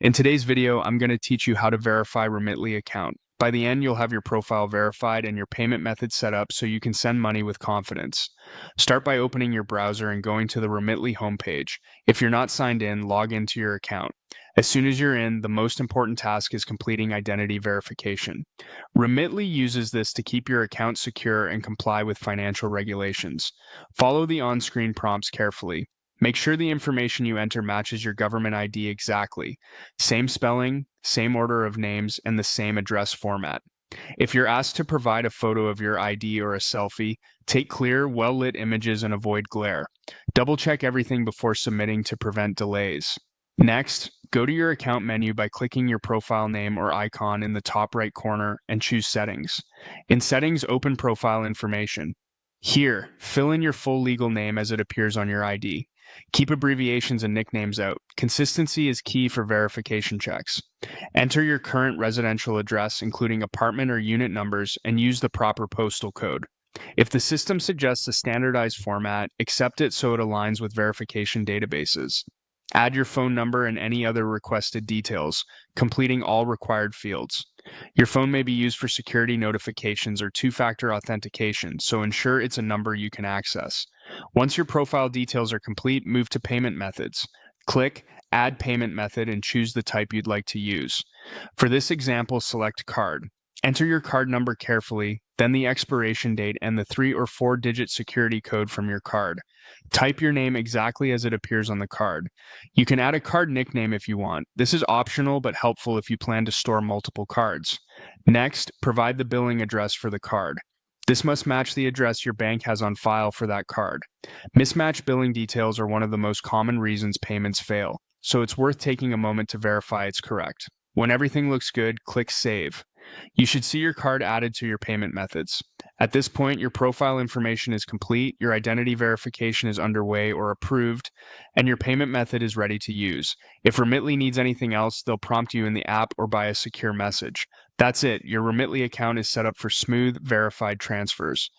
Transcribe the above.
In today's video, I'm going to teach you how to verify Remitly account. By the end, you'll have your profile verified and your payment method set up so you can send money with confidence. Start by opening your browser and going to the Remitly homepage. If you're not signed in, log into your account. As soon as you're in, the most important task is completing identity verification. Remitly uses this to keep your account secure and comply with financial regulations. Follow the on-screen prompts carefully. Make sure the information you enter matches your government ID exactly. Same spelling, same order of names, and the same address format. If you're asked to provide a photo of your ID or a selfie, take clear, well-lit images and avoid glare. Double-check everything before submitting to prevent delays. Next, go to your account menu by clicking your profile name or icon in the top right corner and choose Settings. In Settings, open Profile Information. Here, fill in your full legal name as it appears on your ID. Keep abbreviations and nicknames out. Consistency is key for verification checks. Enter your current residential address, including apartment or unit numbers, and use the proper postal code. If the system suggests a standardized format, accept it so it aligns with verification databases. Add your phone number and any other requested details, completing all required fields. Your phone may be used for security notifications or two-factor authentication, so ensure it's a number you can access. Once your profile details are complete, move to payment methods. Click Add Payment Method and choose the type you'd like to use. For this example, select Card. Enter your card number carefully, then the expiration date and the 3 or 4-digit security code from your card. Type your name exactly as it appears on the card. You can add a card nickname if you want. This is optional but helpful if you plan to store multiple cards. Next, provide the billing address for the card. This must match the address your bank has on file for that card. Mismatched billing details are one of the most common reasons payments fail, so it's worth taking a moment to verify it's correct. When everything looks good, click Save. You should see your card added to your payment methods. At this point, your profile information is complete, your identity verification is underway or approved, and your payment method is ready to use. If Remitly needs anything else, they'll prompt you in the app or by a secure message. That's it. Your Remitly account is set up for smooth, verified transfers.